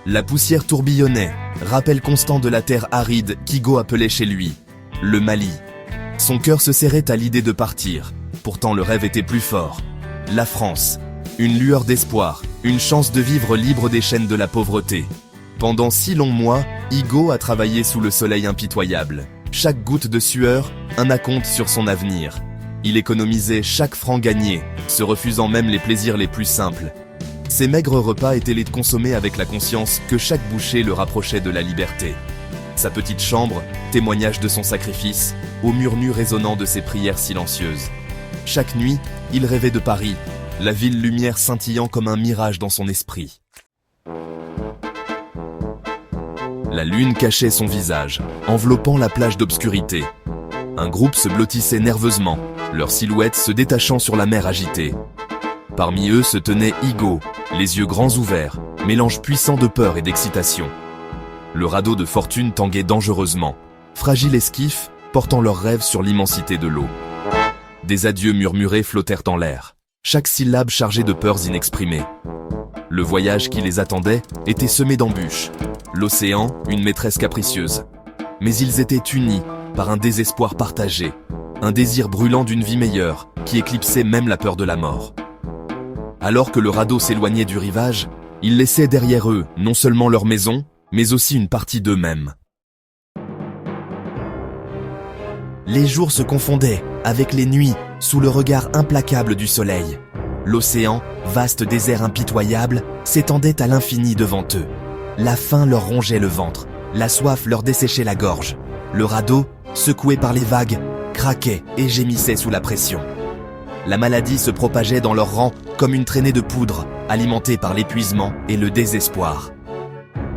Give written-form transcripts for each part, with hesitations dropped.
La poussière tourbillonnait, rappel constant de la terre aride qu'Igo appelait chez lui, le Mali. Son cœur se serrait à l'idée de partir, pourtant le rêve était plus fort. La France, une lueur d'espoir, une chance de vivre libre des chaînes de la pauvreté. Pendant 6 longs mois, Igo a travaillé sous le soleil impitoyable. Chaque goutte de sueur, un acompte sur son avenir. Il économisait chaque franc gagné, se refusant même les plaisirs les plus simples. Ses maigres repas étaient les consommés avec la conscience que chaque bouchée le rapprochait de la liberté. Sa petite chambre, témoignage de son sacrifice, aux murs nus résonnant de ses prières silencieuses. Chaque nuit, il rêvait de Paris, la ville lumière scintillant comme un mirage dans son esprit. La lune cachait son visage, enveloppant la plage d'obscurité. Un groupe se blottissait nerveusement, leurs silhouettes se détachant sur la mer agitée. Parmi eux se tenait Igo, les yeux grands ouverts, mélange puissant de peur et d'excitation. Le radeau de fortune tanguait dangereusement, fragile esquif, portant leurs rêves sur l'immensité de l'eau. Des adieux murmurés flottèrent en l'air, chaque syllabe chargée de peurs inexprimées. Le voyage qui les attendait était semé d'embûches. L'océan, une maîtresse capricieuse. Mais ils étaient unis par un désespoir partagé, un désir brûlant d'une vie meilleure qui éclipsait même la peur de la mort. Alors que le radeau s'éloignait du rivage, ils laissaient derrière eux non seulement leur maison, mais aussi une partie d'eux-mêmes. Les jours se confondaient avec les nuits sous le regard implacable du soleil. L'océan, vaste désert impitoyable, s'étendait à l'infini devant eux. La faim leur rongeait le ventre, la soif leur desséchait la gorge. Le radeau, secoué par les vagues, craquait et gémissait sous la pression. La maladie se propageait dans leurs rangs comme une traînée de poudre, alimentée par l'épuisement et le désespoir.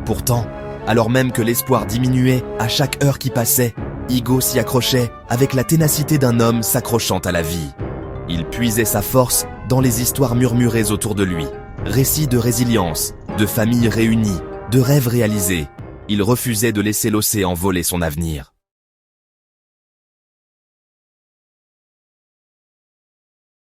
Pourtant, alors même que l'espoir diminuait à chaque heure qui passait, Igo s'y accrochait avec la ténacité d'un homme s'accrochant à la vie. Il puisait sa force dans les histoires murmurées autour de lui, récits de résilience, de familles réunies, de rêves réalisés. Il refusait de laisser l'océan voler son avenir.